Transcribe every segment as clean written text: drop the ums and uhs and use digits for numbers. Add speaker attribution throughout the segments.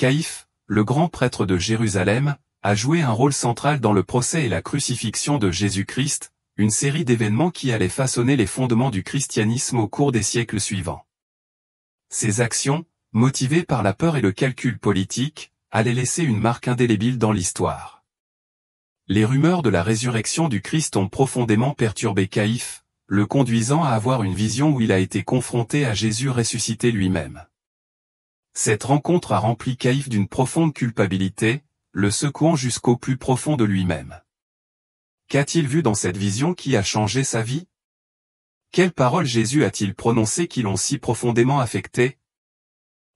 Speaker 1: Caïphe, le grand prêtre de Jérusalem, a joué un rôle central dans le procès et la crucifixion de Jésus-Christ, une série d'événements qui allaient façonner les fondements du christianisme au cours des siècles suivants. Ces actions, motivées par la peur et le calcul politique, allaient laisser une marque indélébile dans l'histoire. Les rumeurs de la résurrection du Christ ont profondément perturbé Caïphe, le conduisant à avoir une vision où il a été confronté à Jésus ressuscité lui-même. Cette rencontre a rempli Caïphe d'une profonde culpabilité, le secouant jusqu'au plus profond de lui-même. Qu'a-t-il vu dans cette vision qui a changé sa vie? Quelles paroles Jésus a-t-il prononcées qui l'ont si profondément affecté?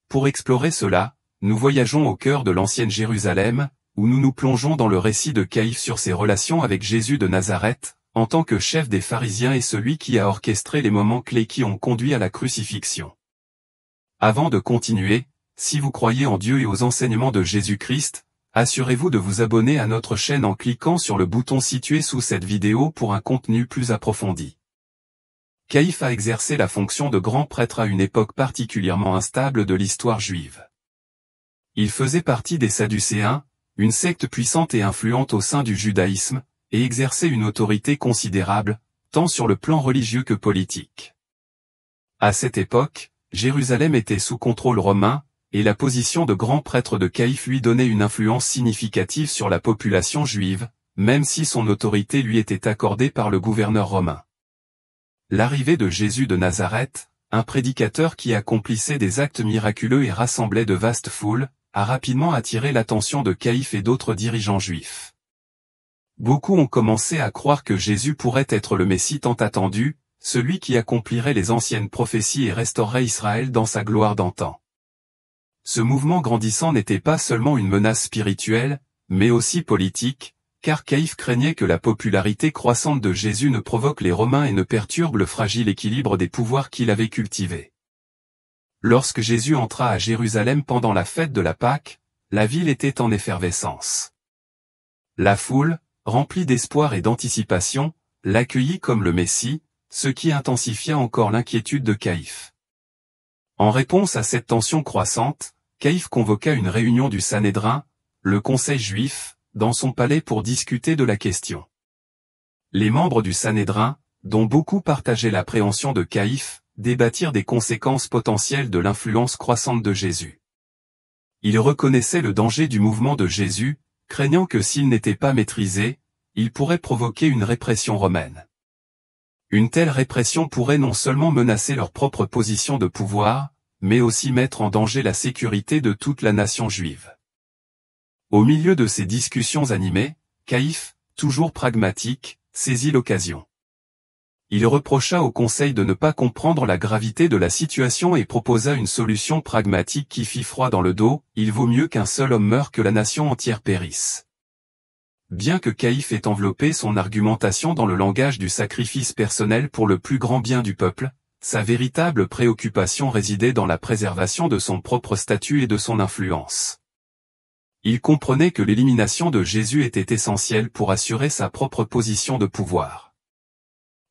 Speaker 1: Pour explorer cela, nous voyageons au cœur de l'ancienne Jérusalem, où nous nous plongeons dans le récit de Caïphe sur ses relations avec Jésus de Nazareth, en tant que chef des pharisiens et celui qui a orchestré les moments clés qui ont conduit à la crucifixion. Avant de continuer, si vous croyez en Dieu et aux enseignements de Jésus-Christ, assurez-vous de vous abonner à notre chaîne en cliquant sur le bouton situé sous cette vidéo pour un contenu plus approfondi. Caïphe a exercé la fonction de grand prêtre à une époque particulièrement instable de l'histoire juive. Il faisait partie des Sadducéens, une secte puissante et influente au sein du judaïsme, et exerçait une autorité considérable, tant sur le plan religieux que politique. À cette époque, Jérusalem était sous contrôle romain, et la position de grand prêtre de Caïphe lui donnait une influence significative sur la population juive, même si son autorité lui était accordée par le gouverneur romain. L'arrivée de Jésus de Nazareth, un prédicateur qui accomplissait des actes miraculeux et rassemblait de vastes foules, a rapidement attiré l'attention de Caïphe et d'autres dirigeants juifs. Beaucoup ont commencé à croire que Jésus pourrait être le Messie tant attendu, celui qui accomplirait les anciennes prophéties et restaurerait Israël dans sa gloire d'antan. Ce mouvement grandissant n'était pas seulement une menace spirituelle, mais aussi politique, car Caïphe craignait que la popularité croissante de Jésus ne provoque les Romains et ne perturbe le fragile équilibre des pouvoirs qu'il avait cultivés. Lorsque Jésus entra à Jérusalem pendant la fête de la Pâque, la ville était en effervescence. La foule, remplie d'espoir et d'anticipation, l'accueillit comme le Messie, ce qui intensifia encore l'inquiétude de Caïphe. En réponse à cette tension croissante, Caïphe convoqua une réunion du Sanhédrin, le conseil juif, dans son palais pour discuter de la question. Les membres du Sanhédrin, dont beaucoup partageaient l'appréhension de Caïphe, débattirent des conséquences potentielles de l'influence croissante de Jésus. Ils reconnaissaient le danger du mouvement de Jésus, craignant que s'il n'était pas maîtrisé, il pourrait provoquer une répression romaine. Une telle répression pourrait non seulement menacer leur propre position de pouvoir, mais aussi mettre en danger la sécurité de toute la nation juive. Au milieu de ces discussions animées, Caïphe, toujours pragmatique, saisit l'occasion. Il reprocha au conseil de ne pas comprendre la gravité de la situation et proposa une solution pragmatique qui fit froid dans le dos: il vaut mieux qu'un seul homme meure que la nation entière périsse. Bien que Caïphe ait enveloppé son argumentation dans le langage du sacrifice personnel pour le plus grand bien du peuple, sa véritable préoccupation résidait dans la préservation de son propre statut et de son influence. Il comprenait que l'élimination de Jésus était essentielle pour assurer sa propre position de pouvoir.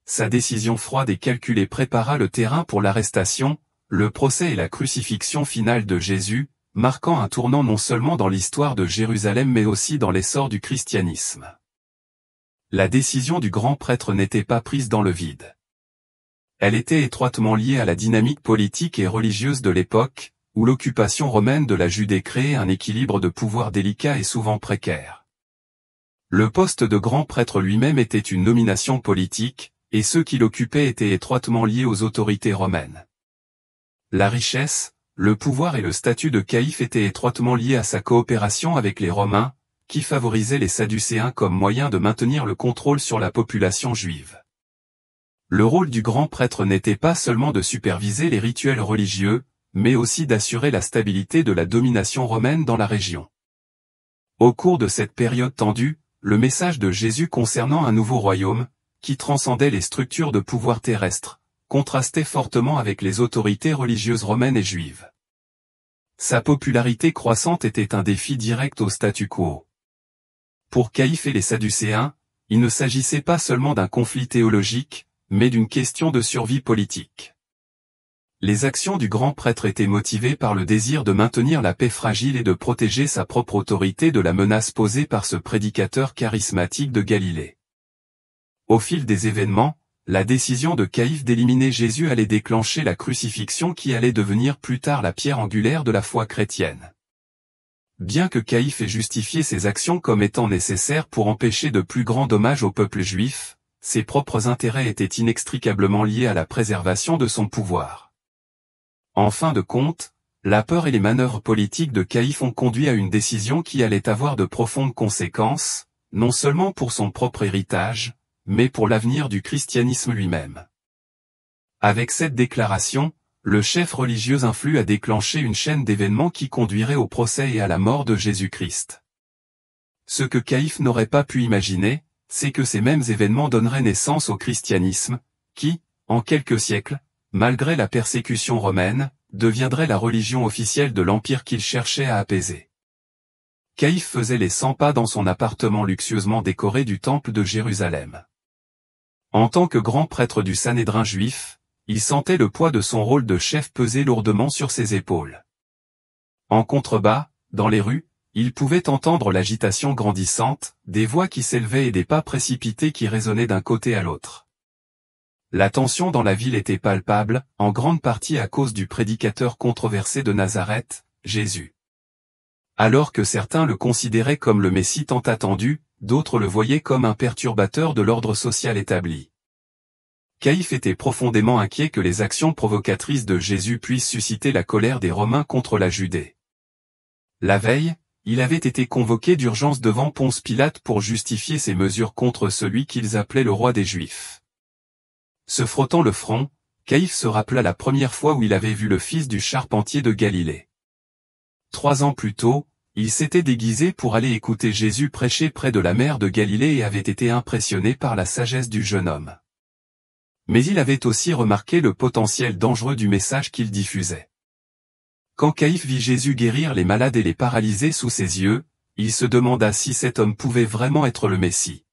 Speaker 1: Sa décision froide et calculée prépara le terrain pour l'arrestation, le procès et la crucifixion finale de Jésus, marquant un tournant non seulement dans l'histoire de Jérusalem mais aussi dans l'essor du christianisme. La décision du grand prêtre n'était pas prise dans le vide. Elle était étroitement liée à la dynamique politique et religieuse de l'époque, où l'occupation romaine de la Judée créait un équilibre de pouvoir délicat et souvent précaire. Le poste de grand prêtre lui-même était une nomination politique, et ceux qui l'occupaient étaient étroitement liés aux autorités romaines. La richesse, le pouvoir et le statut de Caïphe étaient étroitement liés à sa coopération avec les Romains, qui favorisaient les Sadducéens comme moyen de maintenir le contrôle sur la population juive. Le rôle du grand prêtre n'était pas seulement de superviser les rituels religieux, mais aussi d'assurer la stabilité de la domination romaine dans la région. Au cours de cette période tendue, le message de Jésus concernant un nouveau royaume, qui transcendait les structures de pouvoir terrestres, contrastait fortement avec les autorités religieuses romaines et juives. Sa popularité croissante était un défi direct au statu quo. Pour Caïphe et les Sadducéens, il ne s'agissait pas seulement d'un conflit théologique, mais d'une question de survie politique. Les actions du grand prêtre étaient motivées par le désir de maintenir la paix fragile et de protéger sa propre autorité de la menace posée par ce prédicateur charismatique de Galilée. Au fil des événements, la décision de Caïphe d'éliminer Jésus allait déclencher la crucifixion qui allait devenir plus tard la pierre angulaire de la foi chrétienne. Bien que Caïphe ait justifié ses actions comme étant nécessaires pour empêcher de plus grands dommages au peuple juif, ses propres intérêts étaient inextricablement liés à la préservation de son pouvoir. En fin de compte, la peur et les manœuvres politiques de Caïphe ont conduit à une décision qui allait avoir de profondes conséquences, non seulement pour son propre héritage, mais pour l'avenir du christianisme lui-même. Avec cette déclaration, le chef religieux influe a déclenché une chaîne d'événements qui conduirait au procès et à la mort de Jésus-Christ. Ce que Caïphe n'aurait pas pu imaginer, c'est que ces mêmes événements donneraient naissance au christianisme, qui, en quelques siècles, malgré la persécution romaine, deviendrait la religion officielle de l'empire qu'il cherchait à apaiser. Caïphe faisait les 100 pas dans son appartement luxueusement décoré du temple de Jérusalem. En tant que grand prêtre du Sanhédrin juif, il sentait le poids de son rôle de chef peser lourdement sur ses épaules. En contrebas, dans les rues, il pouvait entendre l'agitation grandissante, des voix qui s'élevaient et des pas précipités qui résonnaient d'un côté à l'autre. La tension dans la ville était palpable, en grande partie à cause du prédicateur controversé de Nazareth, Jésus. Alors que certains le considéraient comme le Messie tant attendu, d'autres le voyaient comme un perturbateur de l'ordre social établi. Caïphe était profondément inquiet que les actions provocatrices de Jésus puissent susciter la colère des Romains contre la Judée. La veille, il avait été convoqué d'urgence devant Ponce Pilate pour justifier ses mesures contre celui qu'ils appelaient le roi des Juifs. Se frottant le front, Caïphe se rappela la première fois où il avait vu le fils du charpentier de Galilée. 3 ans plus tôt, il s'était déguisé pour aller écouter Jésus prêcher près de la mer de Galilée et avait été impressionné par la sagesse du jeune homme. Mais il avait aussi remarqué le potentiel dangereux du message qu'il diffusait. Quand Caïphe vit Jésus guérir les malades et les paralysés sous ses yeux, il se demanda si cet homme pouvait vraiment être le Messie.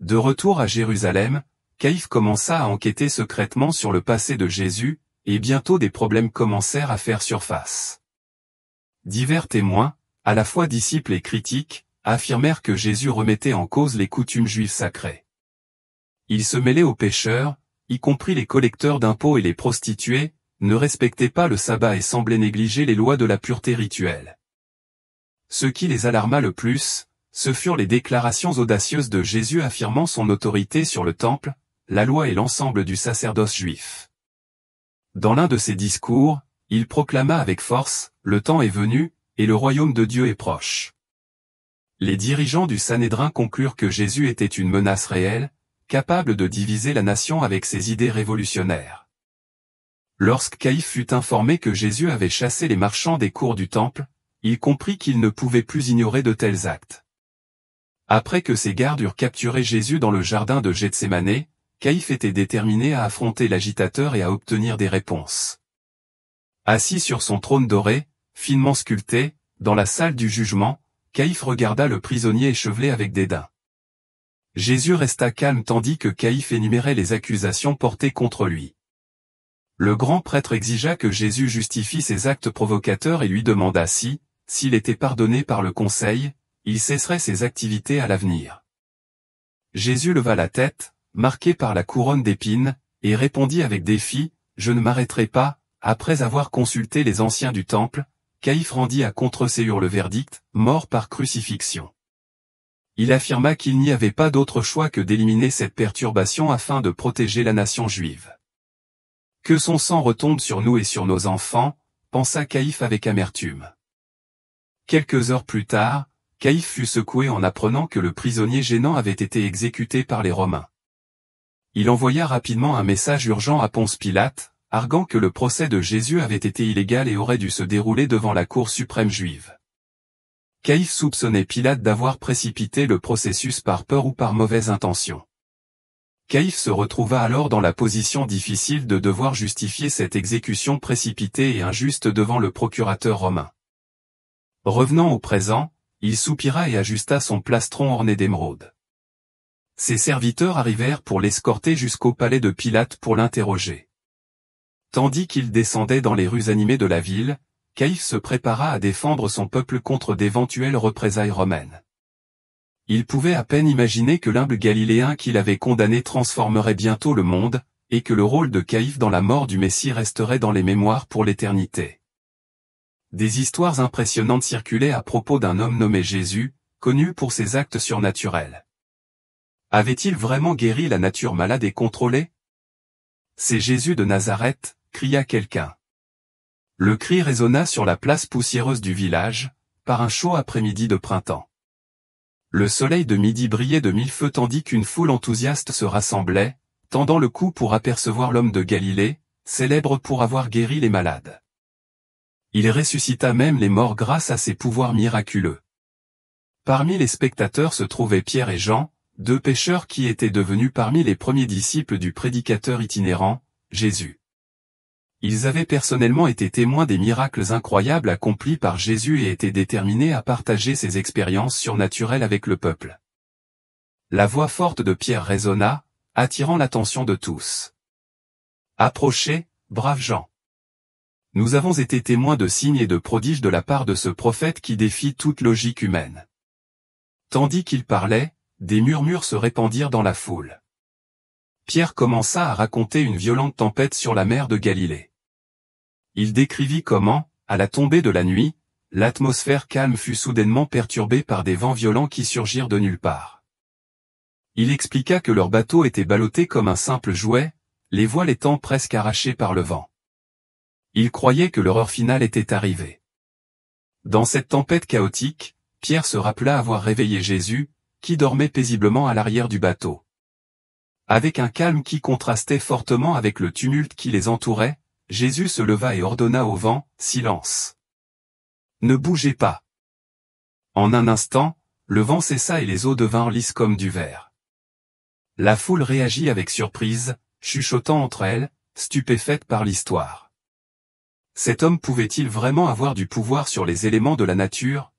Speaker 1: De retour à Jérusalem, Caïphe commença à enquêter secrètement sur le passé de Jésus, et bientôt des problèmes commencèrent à faire surface. Divers témoins, à la fois disciples et critiques, affirmèrent que Jésus remettait en cause les coutumes juives sacrées. Il se mêlait aux pécheurs, y compris les collecteurs d'impôts et les prostituées, ne respectait pas le sabbat et semblait négliger les lois de la pureté rituelle. Ce qui les alarma le plus, ce furent les déclarations audacieuses de Jésus affirmant son autorité sur le temple, la loi et l'ensemble du sacerdoce juif. Dans l'un de ses discours, il proclama avec force, « Le temps est venu, et le royaume de Dieu est proche ». Les dirigeants du Sanhédrin conclurent que Jésus était une menace réelle, capable de diviser la nation avec ses idées révolutionnaires. Lorsque Caïphe fut informé que Jésus avait chassé les marchands des cours du temple, il comprit qu'il ne pouvait plus ignorer de tels actes. Après que ses gardes eurent capturé Jésus dans le jardin de Gethsémanée, Caïphe était déterminé à affronter l'agitateur et à obtenir des réponses. Assis sur son trône doré, finement sculpté, dans la salle du jugement, Caïphe regarda le prisonnier échevelé avec dédain. Jésus resta calme tandis que Caïphe énumérait les accusations portées contre lui. Le grand prêtre exigea que Jésus justifie ses actes provocateurs et lui demanda si, s'il était pardonné par le conseil, il cesserait ses activités à l'avenir. Jésus leva la tête, marqué par la couronne d'épines, et répondit avec défi, « Je ne m'arrêterai pas ». Après avoir consulté les anciens du temple, Caïphe rendit à contre-séur le verdict, mort par crucifixion. Il affirma qu'il n'y avait pas d'autre choix que d'éliminer cette perturbation afin de protéger la nation juive. Que son sang retombe sur nous et sur nos enfants, pensa Caïphe avec amertume. Quelques heures plus tard, Caïphe fut secoué en apprenant que le prisonnier gênant avait été exécuté par les Romains. Il envoya rapidement un message urgent à Ponce Pilate, arguant que le procès de Jésus avait été illégal et aurait dû se dérouler devant la Cour suprême juive. Caïphe soupçonnait Pilate d'avoir précipité le processus par peur ou par mauvaise intention. Caïphe se retrouva alors dans la position difficile de devoir justifier cette exécution précipitée et injuste devant le procurateur romain. Revenant au présent, il soupira et ajusta son plastron orné d'émeraude. Ses serviteurs arrivèrent pour l'escorter jusqu'au palais de Pilate pour l'interroger. Tandis qu'il descendait dans les rues animées de la ville, Caïphe se prépara à défendre son peuple contre d'éventuelles représailles romaines. Il pouvait à peine imaginer que l'humble Galiléen qu'il avait condamné transformerait bientôt le monde, et que le rôle de Caïphe dans la mort du Messie resterait dans les mémoires pour l'éternité. Des histoires impressionnantes circulaient à propos d'un homme nommé Jésus, connu pour ses actes surnaturels. Avait-il vraiment guéri la nature malade et contrôlée? C'est Jésus de Nazareth, cria quelqu'un. Le cri résonna sur la place poussiéreuse du village, par un chaud après-midi de printemps. Le soleil de midi brillait de mille feux tandis qu'une foule enthousiaste se rassemblait, tendant le cou pour apercevoir l'homme de Galilée, célèbre pour avoir guéri les malades. Il ressuscita même les morts grâce à ses pouvoirs miraculeux. Parmi les spectateurs se trouvaient Pierre et Jean, deux pêcheurs qui étaient devenus parmi les premiers disciples du prédicateur itinérant, Jésus. Ils avaient personnellement été témoins des miracles incroyables accomplis par Jésus et étaient déterminés à partager ces expériences surnaturelles avec le peuple. La voix forte de Pierre résonna, attirant l'attention de tous. Approchez, braves gens. Nous avons été témoins de signes et de prodiges de la part de ce prophète qui défie toute logique humaine. Tandis qu'il parlait, des murmures se répandirent dans la foule. Pierre commença à raconter une violente tempête sur la mer de Galilée. Il décrivit comment, à la tombée de la nuit, l'atmosphère calme fut soudainement perturbée par des vents violents qui surgirent de nulle part. Il expliqua que leur bateau était ballotté comme un simple jouet, les voiles étant presque arrachées par le vent. Il croyait que l'horreur finale était arrivée. Dans cette tempête chaotique, Pierre se rappela avoir réveillé Jésus, qui dormait paisiblement à l'arrière du bateau. Avec un calme qui contrastait fortement avec le tumulte qui les entourait, Jésus se leva et ordonna au vent, « Silence ! Ne bougez pas !» En un instant, le vent cessa et les eaux devinrent lisses comme du verre. La foule réagit avec surprise, chuchotant entre elles, stupéfaite par l'histoire. Cet homme pouvait-il vraiment avoir du pouvoir sur les éléments de la nature?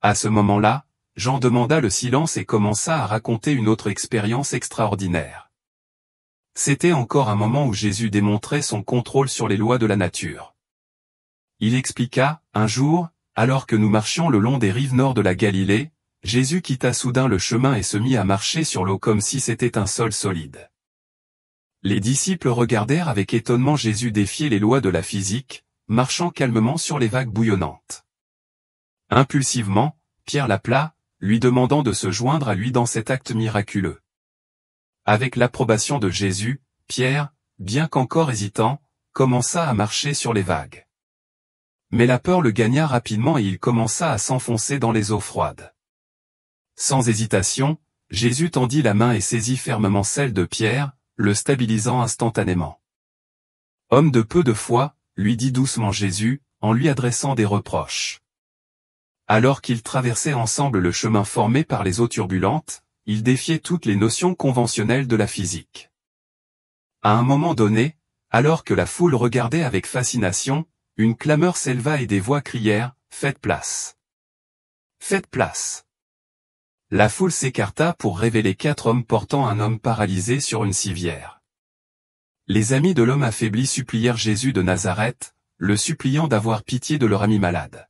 Speaker 1: À ce moment-là, Jean demanda le silence et commença à raconter une autre expérience extraordinaire. C'était encore un moment où Jésus démontrait son contrôle sur les lois de la nature. Il expliqua, un jour, alors que nous marchions le long des rives nord de la Galilée, Jésus quitta soudain le chemin et se mit à marcher sur l'eau comme si c'était un sol solide. Les disciples regardèrent avec étonnement Jésus défier les lois de la physique, marchant calmement sur les vagues bouillonnantes. Impulsivement, Pierre l'appela, lui demandant de se joindre à lui dans cet acte miraculeux. Avec l'approbation de Jésus, Pierre, bien qu'encore hésitant, commença à marcher sur les vagues. Mais la peur le gagna rapidement et il commença à s'enfoncer dans les eaux froides. Sans hésitation, Jésus tendit la main et saisit fermement celle de Pierre, le stabilisant instantanément. « Homme de peu de foi », lui dit doucement Jésus, en lui adressant des reproches. Alors qu'ils traversaient ensemble le chemin formé par les eaux turbulentes, ils défiaient toutes les notions conventionnelles de la physique. À un moment donné, alors que la foule regardait avec fascination, une clameur s'éleva et des voix crièrent « Faites place ! Faites place !» La foule s'écarta pour révéler 4 hommes portant un homme paralysé sur une civière. Les amis de l'homme affaibli supplièrent Jésus de Nazareth, le suppliant d'avoir pitié de leur ami malade.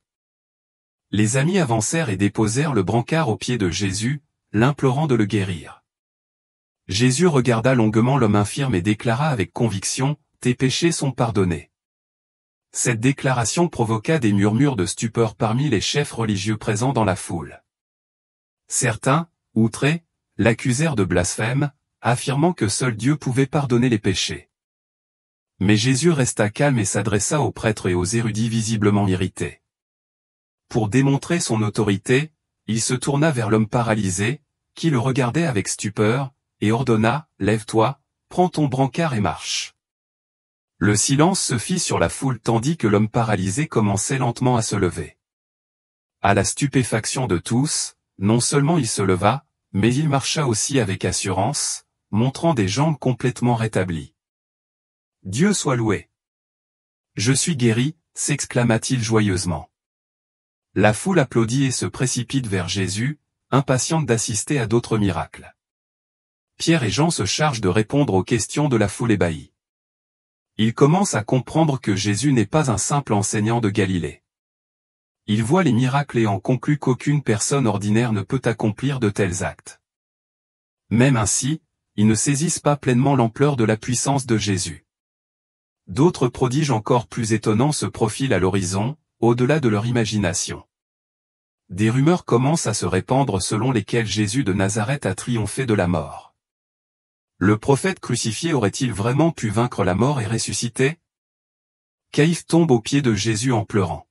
Speaker 1: Les amis avancèrent et déposèrent le brancard aux pieds de Jésus, l'implorant de le guérir. Jésus regarda longuement l'homme infirme et déclara avec conviction, « Tes péchés sont pardonnés. » Cette déclaration provoqua des murmures de stupeur parmi les chefs religieux présents dans la foule. Certains, outrés, l'accusèrent de blasphème, affirmant que seul Dieu pouvait pardonner les péchés. Mais Jésus resta calme et s'adressa aux prêtres et aux érudits visiblement irrités. Pour démontrer son autorité, il se tourna vers l'homme paralysé, qui le regardait avec stupeur, et ordonna, « Lève-toi, prends ton brancard et marche. » Le silence se fit sur la foule tandis que l'homme paralysé commençait lentement à se lever. À la stupéfaction de tous, non seulement il se leva, mais il marcha aussi avec assurance, montrant des jambes complètement rétablies. « Dieu soit loué! Je suis guéri », s'exclama-t-il joyeusement. La foule applaudit et se précipite vers Jésus, impatiente d'assister à d'autres miracles. Pierre et Jean se chargent de répondre aux questions de la foule ébahie. Ils commencent à comprendre que Jésus n'est pas un simple enseignant de Galilée. Ils voient les miracles et en concluent qu'aucune personne ordinaire ne peut accomplir de tels actes. Même ainsi, ils ne saisissent pas pleinement l'ampleur de la puissance de Jésus. D'autres prodiges encore plus étonnants se profilent à l'horizon, au-delà de leur imagination. Des rumeurs commencent à se répandre selon lesquelles Jésus de Nazareth a triomphé de la mort. Le prophète crucifié aurait-il vraiment pu vaincre la mort et ressusciter? Caïphe tombe aux pieds de Jésus en pleurant.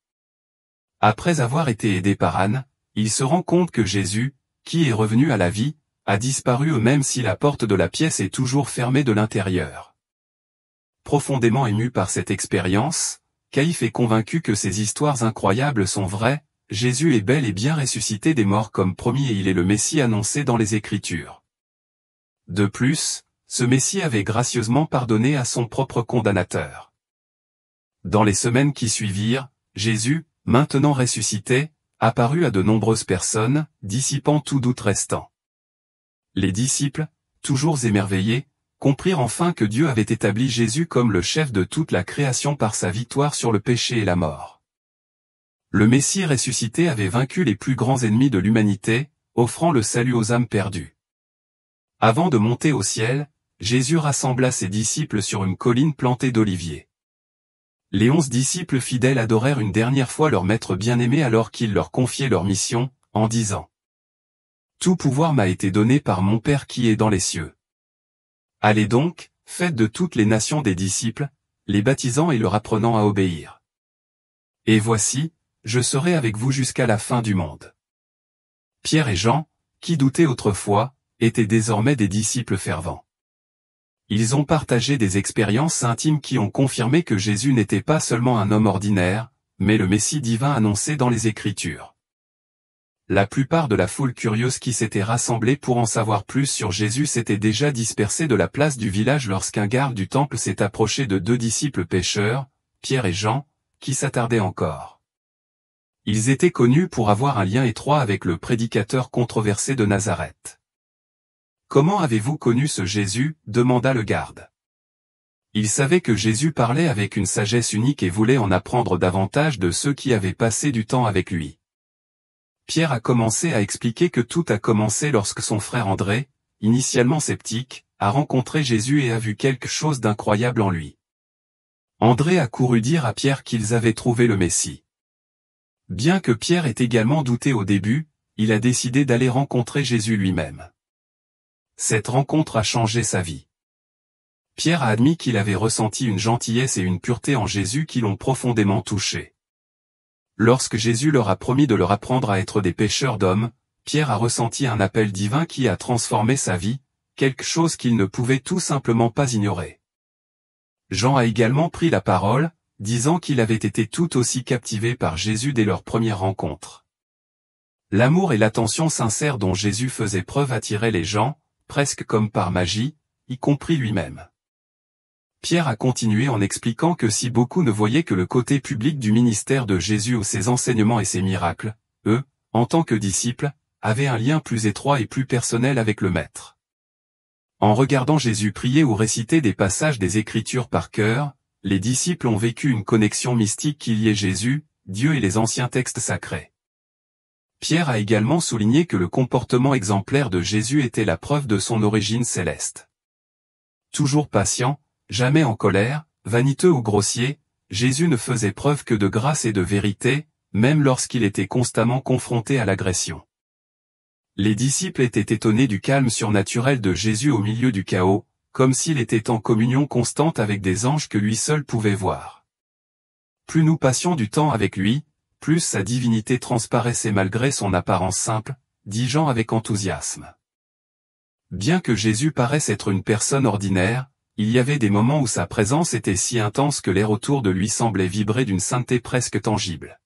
Speaker 1: Après avoir été aidé par Anne, il se rend compte que Jésus, qui est revenu à la vie, a disparu même si la porte de la pièce est toujours fermée de l'intérieur. Profondément ému par cette expérience, Caïphe est convaincu que ces histoires incroyables sont vraies, Jésus est bel et bien ressuscité des morts comme promis et il est le Messie annoncé dans les Écritures. De plus, ce Messie avait gracieusement pardonné à son propre condamnateur. Dans les semaines qui suivirent, Jésus, maintenant ressuscité, apparut à de nombreuses personnes, dissipant tout doute restant. Les disciples, toujours émerveillés, comprirent enfin que Dieu avait établi Jésus comme le chef de toute la création par sa victoire sur le péché et la mort. Le Messie ressuscité avait vaincu les plus grands ennemis de l'humanité, offrant le salut aux âmes perdues. Avant de monter au ciel, Jésus rassembla ses disciples sur une colline plantée d'oliviers. Les 11 disciples fidèles adorèrent une dernière fois leur maître bien-aimé alors qu'il leur confiait leur mission, en disant : « Tout pouvoir m'a été donné par mon Père qui est dans les cieux. Allez donc, faites de toutes les nations des disciples, les baptisant et leur apprenant à obéir. Et voici, je serai avec vous jusqu'à la fin du monde. » Pierre et Jean, qui doutaient autrefois, étaient désormais des disciples fervents. Ils ont partagé des expériences intimes qui ont confirmé que Jésus n'était pas seulement un homme ordinaire, mais le Messie divin annoncé dans les Écritures. La plupart de la foule curieuse qui s'était rassemblée pour en savoir plus sur Jésus s'était déjà dispersée de la place du village lorsqu'un garde du temple s'est approché de 2 disciples pécheurs, Pierre et Jean, qui s'attardaient encore. Ils étaient connus pour avoir un lien étroit avec le prédicateur controversé de Nazareth. « Comment avez-vous connu ce Jésus ?» demanda le garde. Il savait que Jésus parlait avec une sagesse unique et voulait en apprendre davantage de ceux qui avaient passé du temps avec lui. Pierre a commencé à expliquer que tout a commencé lorsque son frère André, initialement sceptique, a rencontré Jésus et a vu quelque chose d'incroyable en lui. André a couru dire à Pierre qu'ils avaient trouvé le Messie. Bien que Pierre ait également douté au début, il a décidé d'aller rencontrer Jésus lui-même. Cette rencontre a changé sa vie. Pierre a admis qu'il avait ressenti une gentillesse et une pureté en Jésus qui l'ont profondément touché. Lorsque Jésus leur a promis de leur apprendre à être des pêcheurs d'hommes, Pierre a ressenti un appel divin qui a transformé sa vie, quelque chose qu'il ne pouvait tout simplement pas ignorer. Jean a également pris la parole, disant qu'il avait été tout aussi captivé par Jésus dès leur première rencontre. L'amour et l'attention sincère dont Jésus faisait preuve attiraient les gens, presque comme par magie, y compris lui-même. Pierre a continué en expliquant que si beaucoup ne voyaient que le côté public du ministère de Jésus ou ses enseignements et ses miracles, eux, en tant que disciples, avaient un lien plus étroit et plus personnel avec le Maître. En regardant Jésus prier ou réciter des passages des Écritures par cœur, les disciples ont vécu une connexion mystique qui liait Jésus, Dieu et les anciens textes sacrés. Pierre a également souligné que le comportement exemplaire de Jésus était la preuve de son origine céleste. Toujours patient, jamais en colère, vaniteux ou grossier, Jésus ne faisait preuve que de grâce et de vérité, même lorsqu'il était constamment confronté à l'agression. Les disciples étaient étonnés du calme surnaturel de Jésus au milieu du chaos, comme s'il était en communion constante avec des anges que lui seul pouvait voir. Plus nous passions du temps avec lui, plus sa divinité transparaissait malgré son apparence simple, dit Jean avec enthousiasme. Bien que Jésus paraisse être une personne ordinaire, il y avait des moments où sa présence était si intense que l'air autour de lui semblait vibrer d'une sainteté presque tangible.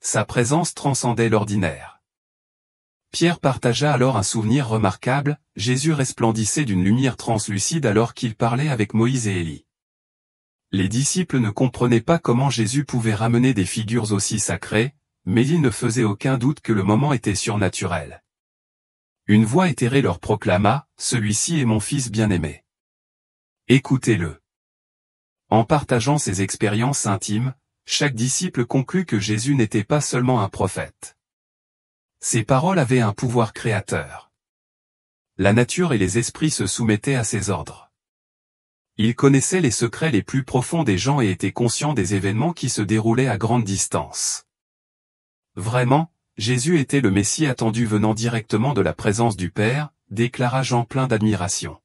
Speaker 1: Sa présence transcendait l'ordinaire. Pierre partagea alors un souvenir remarquable, Jésus resplendissait d'une lumière translucide alors qu'il parlait avec Moïse et Élie. Les disciples ne comprenaient pas comment Jésus pouvait ramener des figures aussi sacrées, mais ils ne faisaient aucun doute que le moment était surnaturel. Une voix éthérée leur proclama, « Celui-ci est mon fils bien-aimé. Écoutez-le. » En partageant ses expériences intimes, chaque disciple conclut que Jésus n'était pas seulement un prophète. Ses paroles avaient un pouvoir créateur. La nature et les esprits se soumettaient à ses ordres. Il connaissait les secrets les plus profonds des gens et était conscient des événements qui se déroulaient à grande distance. Vraiment, Jésus était le Messie attendu venant directement de la présence du Père, déclara Jean plein d'admiration.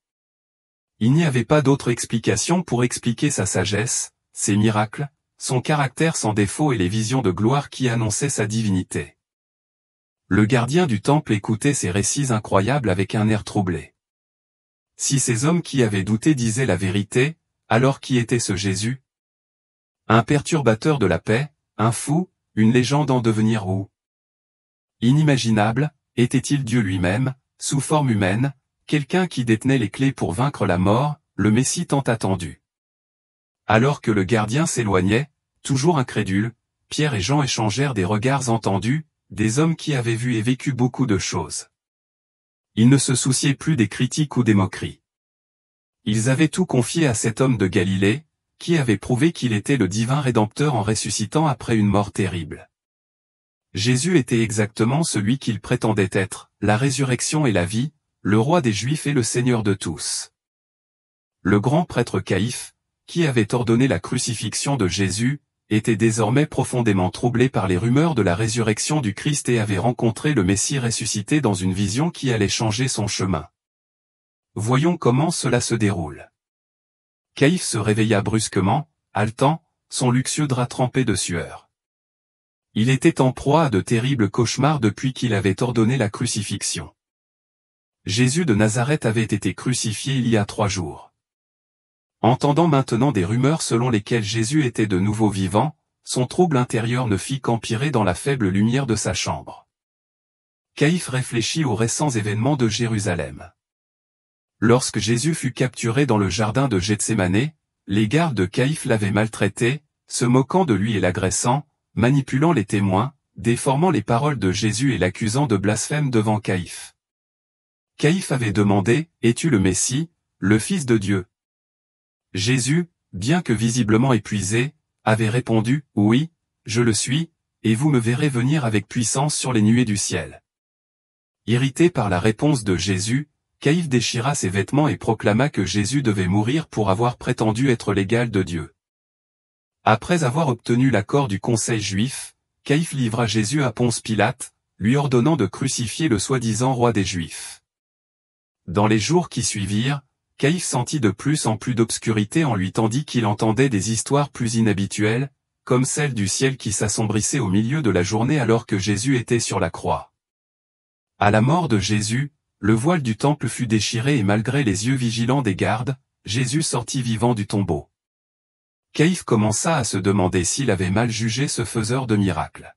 Speaker 1: Il n'y avait pas d'autre explication pour expliquer sa sagesse, ses miracles, son caractère sans défaut et les visions de gloire qui annonçaient sa divinité. Le gardien du temple écoutait ces récits incroyables avec un air troublé. Si ces hommes qui avaient douté disaient la vérité, alors qui était ce Jésus? Un perturbateur de la paix, un fou, une légende en devenir ou? Inimaginable, était-il Dieu lui-même, sous forme humaine, quelqu'un qui détenait les clés pour vaincre la mort, le Messie tant attendu? Alors que le gardien s'éloignait, toujours incrédule, Pierre et Jean échangèrent des regards entendus, des hommes qui avaient vu et vécu beaucoup de choses. Ils ne se souciaient plus des critiques ou des moqueries. Ils avaient tout confié à cet homme de Galilée, qui avait prouvé qu'il était le divin Rédempteur en ressuscitant après une mort terrible. Jésus était exactement celui qu'il prétendait être, la résurrection et la vie, le roi des Juifs et le Seigneur de tous. Le grand prêtre Caïphe, qui avait ordonné la crucifixion de Jésus, était désormais profondément troublé par les rumeurs de la résurrection du Christ et avait rencontré le Messie ressuscité dans une vision qui allait changer son chemin. Voyons comment cela se déroule. Caïphe se réveilla brusquement, haletant, son luxueux drap trempé de sueur. Il était en proie à de terribles cauchemars depuis qu'il avait ordonné la crucifixion. Jésus de Nazareth avait été crucifié il y a 3 jours. Entendant maintenant des rumeurs selon lesquelles Jésus était de nouveau vivant, son trouble intérieur ne fit qu'empirer dans la faible lumière de sa chambre. Caïphe réfléchit aux récents événements de Jérusalem. Lorsque Jésus fut capturé dans le jardin de Gethsémanée, les gardes de Caïphe l'avaient maltraité, se moquant de lui et l'agressant, manipulant les témoins, déformant les paroles de Jésus et l'accusant de blasphème devant Caïphe. Caïphe avait demandé, « Es-tu le Messie, le Fils de Dieu ?» Jésus, bien que visiblement épuisé, avait répondu, « Oui, je le suis, et vous me verrez venir avec puissance sur les nuées du ciel. » Irrité par la réponse de Jésus, Caïphe déchira ses vêtements et proclama que Jésus devait mourir pour avoir prétendu être l'égal de Dieu. Après avoir obtenu l'accord du conseil juif, Caïphe livra Jésus à Ponce Pilate, lui ordonnant de crucifier le soi-disant roi des Juifs. Dans les jours qui suivirent, Caïphe sentit de plus en plus d'obscurité en lui tandis qu'il entendait des histoires plus inhabituelles, comme celle du ciel qui s'assombrissait au milieu de la journée alors que Jésus était sur la croix. À la mort de Jésus, le voile du temple fut déchiré et malgré les yeux vigilants des gardes, Jésus sortit vivant du tombeau. Caïphe commença à se demander s'il avait mal jugé ce faiseur de miracles.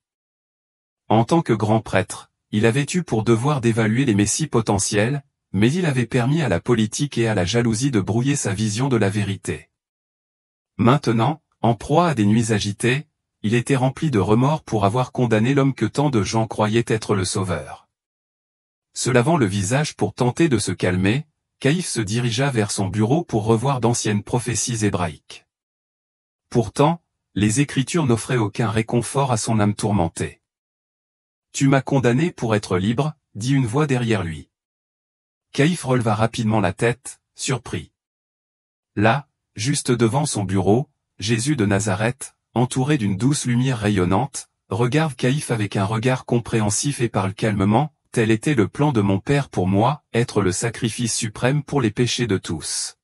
Speaker 1: En tant que grand prêtre, il avait eu pour devoir d'évaluer les messies potentiels, mais il avait permis à la politique et à la jalousie de brouiller sa vision de la vérité. Maintenant, en proie à des nuits agitées, il était rempli de remords pour avoir condamné l'homme que tant de gens croyaient être le Sauveur. Se lavant le visage pour tenter de se calmer, Caïphe se dirigea vers son bureau pour revoir d'anciennes prophéties hébraïques. Pourtant, les Écritures n'offraient aucun réconfort à son âme tourmentée. « Tu m'as condamné pour être libre », dit une voix derrière lui. Caïphe releva rapidement la tête, surpris. Là, juste devant son bureau, Jésus de Nazareth, entouré d'une douce lumière rayonnante, regarde Caïphe avec un regard compréhensif et parle calmement, « Tel était le plan de mon Père pour moi, être le sacrifice suprême pour les péchés de tous. »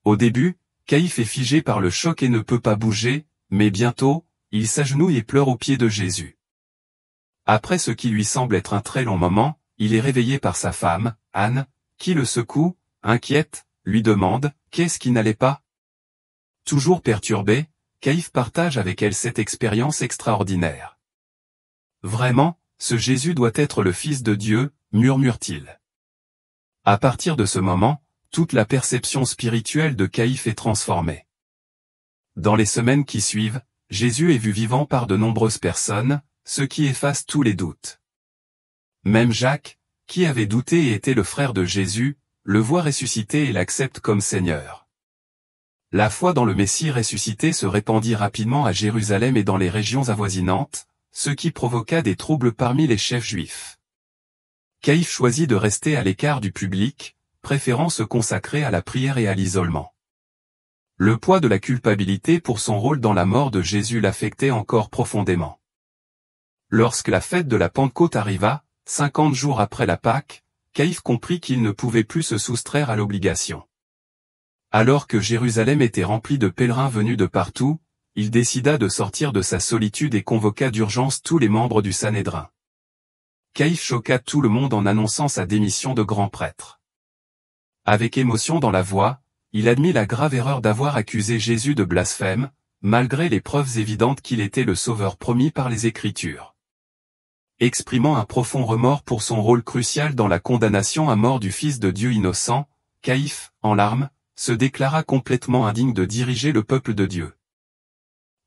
Speaker 1: Au début, Caïphe est figé par le choc et ne peut pas bouger, mais bientôt, il s'agenouille et pleure aux pieds de Jésus. Après ce qui lui semble être un très long moment, il est réveillé par sa femme, Anne, qui le secoue, inquiète, lui demande, qu'est-ce qui n'allait pas? Toujours perturbé, Caïphe partage avec elle cette expérience extraordinaire. Vraiment, ce Jésus doit être le Fils de Dieu, murmure-t-il. À partir de ce moment, toute la perception spirituelle de Caïphe est transformée. Dans les semaines qui suivent, Jésus est vu vivant par de nombreuses personnes, ce qui efface tous les doutes. Même Jacques, qui avait douté et était le frère de Jésus, le voit ressuscité et l'accepte comme Seigneur. La foi dans le Messie ressuscité se répandit rapidement à Jérusalem et dans les régions avoisinantes, ce qui provoqua des troubles parmi les chefs juifs. Caïphe choisit de rester à l'écart du public, préférant se consacrer à la prière et à l'isolement. Le poids de la culpabilité pour son rôle dans la mort de Jésus l'affectait encore profondément. Lorsque la fête de la Pentecôte arriva, 50 jours après la Pâque, Caïphe comprit qu'il ne pouvait plus se soustraire à l'obligation. Alors que Jérusalem était remplie de pèlerins venus de partout, il décida de sortir de sa solitude et convoqua d'urgence tous les membres du Sanhédrin. Caïphe choqua tout le monde en annonçant sa démission de grand prêtre. Avec émotion dans la voix, il admit la grave erreur d'avoir accusé Jésus de blasphème, malgré les preuves évidentes qu'il était le sauveur promis par les Écritures. Exprimant un profond remords pour son rôle crucial dans la condamnation à mort du Fils de Dieu innocent, Caïphe, en larmes, se déclara complètement indigne de diriger le peuple de Dieu.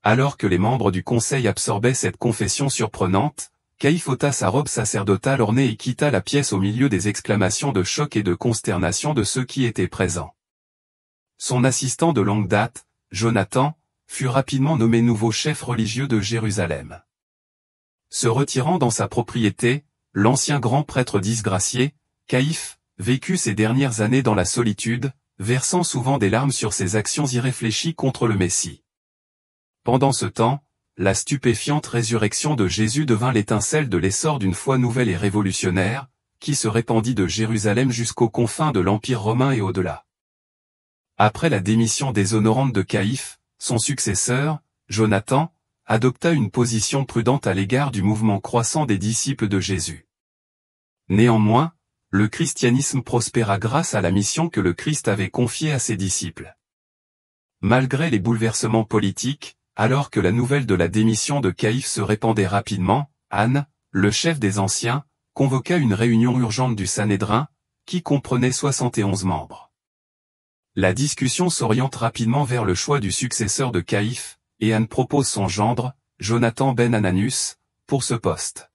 Speaker 1: Alors que les membres du conseil absorbaient cette confession surprenante, Caïphe ôta sa robe sacerdotale ornée et quitta la pièce au milieu des exclamations de choc et de consternation de ceux qui étaient présents. Son assistant de longue date, Jonathan, fut rapidement nommé nouveau chef religieux de Jérusalem. Se retirant dans sa propriété, l'ancien grand prêtre disgracié, Caïphe, vécut ses dernières années dans la solitude, versant souvent des larmes sur ses actions irréfléchies contre le Messie. Pendant ce temps, la stupéfiante résurrection de Jésus devint l'étincelle de l'essor d'une foi nouvelle et révolutionnaire, qui se répandit de Jérusalem jusqu'aux confins de l'Empire romain et au-delà. Après la démission déshonorante de Caïphe, son successeur, Jonathan, adopta une position prudente à l'égard du mouvement croissant des disciples de Jésus. Néanmoins, le christianisme prospéra grâce à la mission que le Christ avait confiée à ses disciples. Malgré les bouleversements politiques, alors que la nouvelle de la démission de Caïphe se répandait rapidement, Anne, le chef des anciens, convoqua une réunion urgente du Sanhédrin, qui comprenait 71 membres. La discussion s'oriente rapidement vers le choix du successeur de Caïphe, et Anne propose son gendre, Jonathan ben Ananus, pour ce poste.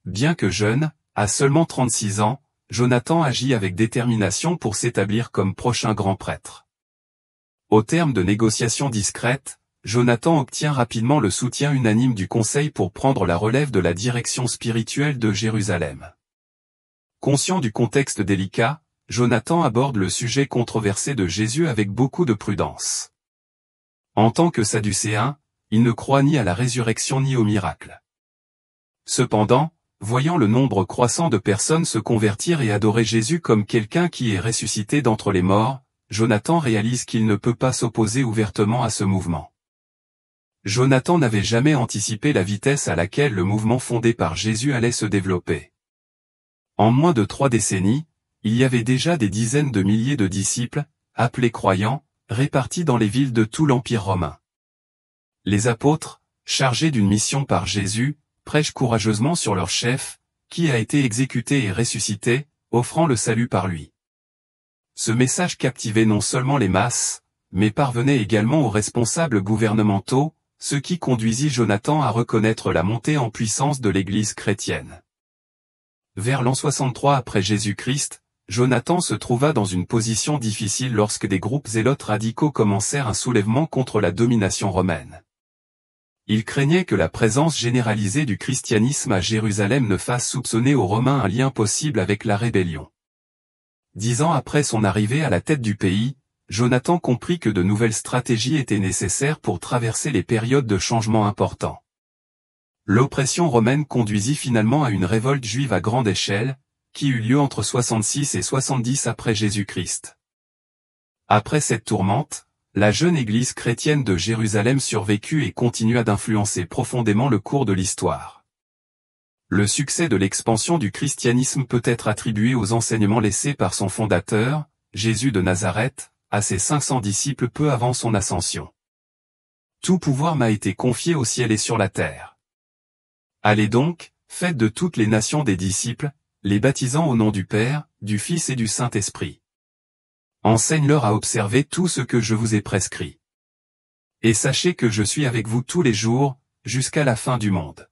Speaker 1: Bien que jeune, à seulement 36 ans, Jonathan agit avec détermination pour s'établir comme prochain grand prêtre. Au terme de négociations discrètes, Jonathan obtient rapidement le soutien unanime du conseil pour prendre la relève de la direction spirituelle de Jérusalem. Conscient du contexte délicat, Jonathan aborde le sujet controversé de Jésus avec beaucoup de prudence. En tant que sadducéen, il ne croit ni à la résurrection ni au miracle. Cependant, voyant le nombre croissant de personnes se convertir et adorer Jésus comme quelqu'un qui est ressuscité d'entre les morts, Jonathan réalise qu'il ne peut pas s'opposer ouvertement à ce mouvement. Jonathan n'avait jamais anticipé la vitesse à laquelle le mouvement fondé par Jésus allait se développer. En moins de 3 décennies, il y avait déjà des dizaines de milliers de disciples, appelés croyants, répartis dans les villes de tout l'Empire romain. Les apôtres, chargés d'une mission par Jésus, prêchent courageusement sur leur chef, qui a été exécuté et ressuscité, offrant le salut par lui. Ce message captivait non seulement les masses, mais parvenait également aux responsables gouvernementaux, ce qui conduisit Jonathan à reconnaître la montée en puissance de l'Église chrétienne. Vers l'an 63 après Jésus-Christ, Jonathan se trouva dans une position difficile lorsque des groupes zélotes radicaux commencèrent un soulèvement contre la domination romaine. Il craignait que la présence généralisée du christianisme à Jérusalem ne fasse soupçonner aux Romains un lien possible avec la rébellion. 10 ans après son arrivée à la tête du pays, Jonathan comprit que de nouvelles stratégies étaient nécessaires pour traverser les périodes de changement importants. L'oppression romaine conduisit finalement à une révolte juive à grande échelle, qui eut lieu entre 66 et 70 après Jésus-Christ. Après cette tourmente, la jeune église chrétienne de Jérusalem survécut et continua d'influencer profondément le cours de l'histoire. Le succès de l'expansion du christianisme peut être attribué aux enseignements laissés par son fondateur, Jésus de Nazareth, à ses 500 disciples peu avant son ascension. Tout pouvoir m'a été confié au ciel et sur la terre. Allez donc, faites de toutes les nations des disciples, les baptisant au nom du Père, du Fils et du Saint-Esprit. Enseigne-leur à observer tout ce que je vous ai prescrit. Et sachez que je suis avec vous tous les jours, jusqu'à la fin du monde.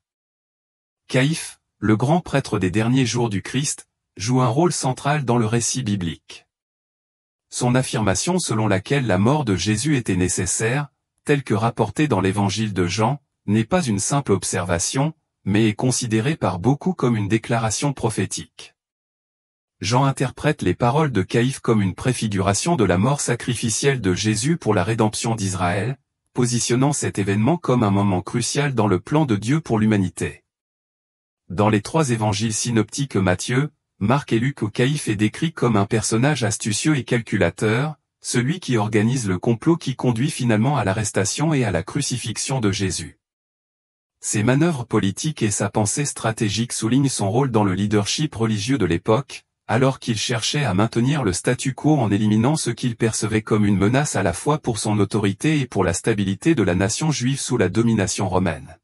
Speaker 1: Caïphe, le grand prêtre des derniers jours du Christ, joue un rôle central dans le récit biblique. son affirmation selon laquelle la mort de Jésus était nécessaire, telle que rapportée dans l'évangile de Jean, n'est pas une simple observation, mais est considérée par beaucoup comme une déclaration prophétique. Jean interprète les paroles de Caïphe comme une préfiguration de la mort sacrificielle de Jésus pour la rédemption d'Israël, positionnant cet événement comme un moment crucial dans le plan de Dieu pour l'humanité. Dans les 3 évangiles synoptiques Matthieu, Marc et Luc, Caïphe est décrit comme un personnage astucieux et calculateur, celui qui organise le complot qui conduit finalement à l'arrestation et à la crucifixion de Jésus. Ses manœuvres politiques et sa pensée stratégique soulignent son rôle dans le leadership religieux de l'époque, alors qu'il cherchait à maintenir le statu quo en éliminant ce qu'il percevait comme une menace à la fois pour son autorité et pour la stabilité de la nation juive sous la domination romaine.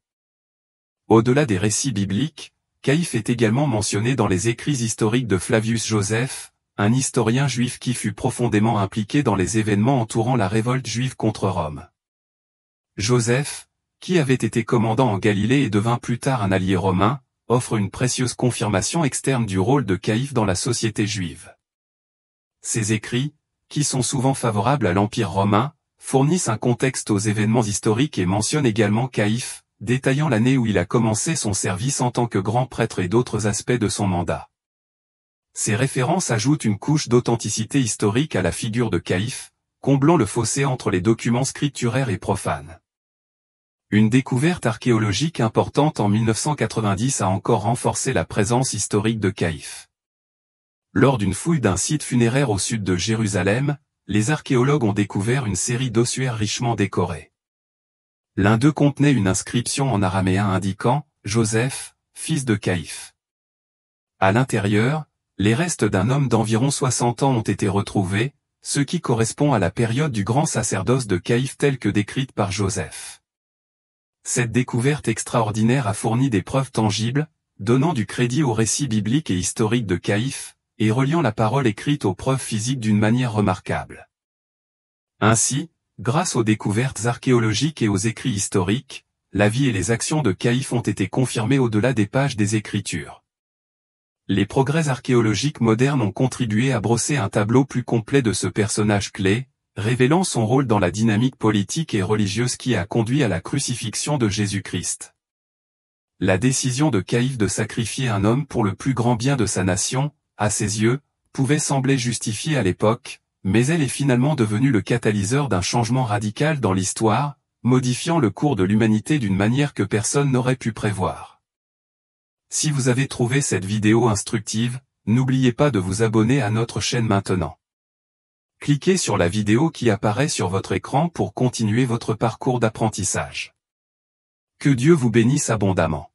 Speaker 1: Au-delà des récits bibliques, Caïphe est également mentionné dans les écrits historiques de Flavius Joseph, un historien juif qui fut profondément impliqué dans les événements entourant la révolte juive contre Rome. Joseph, qui avait été commandant en Galilée et devint plus tard un allié romain, offre une précieuse confirmation externe du rôle de Caïphe dans la société juive. Ses écrits, qui sont souvent favorables à l'Empire romain, fournissent un contexte aux événements historiques et mentionnent également Caïphe, détaillant l'année où il a commencé son service en tant que grand prêtre et d'autres aspects de son mandat. Ces références ajoutent une couche d'authenticité historique à la figure de Caïphe, comblant le fossé entre les documents scripturaires et profanes. Une découverte archéologique importante en 1990 a encore renforcé la présence historique de Caïphe. Lors d'une fouille d'un site funéraire au sud de Jérusalem, les archéologues ont découvert une série d'ossuaires richement décorés. L'un d'eux contenait une inscription en araméen indiquant « Joseph, fils de Caïphe ». À l'intérieur, les restes d'un homme d'environ 60 ans ont été retrouvés, ce qui correspond à la période du grand sacerdoce de Caïphe telle que décrite par Joseph. Cette découverte extraordinaire a fourni des preuves tangibles, donnant du crédit aux récits bibliques et historiques de Caïphe, et reliant la parole écrite aux preuves physiques d'une manière remarquable. Ainsi, grâce aux découvertes archéologiques et aux écrits historiques, la vie et les actions de Caïphe ont été confirmées au-delà des pages des Écritures. Les progrès archéologiques modernes ont contribué à brosser un tableau plus complet de ce personnage clé, révélant son rôle dans la dynamique politique et religieuse qui a conduit à la crucifixion de Jésus-Christ. La décision de Caïphe de sacrifier un homme pour le plus grand bien de sa nation, à ses yeux, pouvait sembler justifiée à l'époque, mais elle est finalement devenue le catalyseur d'un changement radical dans l'histoire, modifiant le cours de l'humanité d'une manière que personne n'aurait pu prévoir. Si vous avez trouvé cette vidéo instructive, n'oubliez pas de vous abonner à notre chaîne maintenant. Cliquez sur la vidéo qui apparaît sur votre écran pour continuer votre parcours d'apprentissage. Que Dieu vous bénisse abondamment.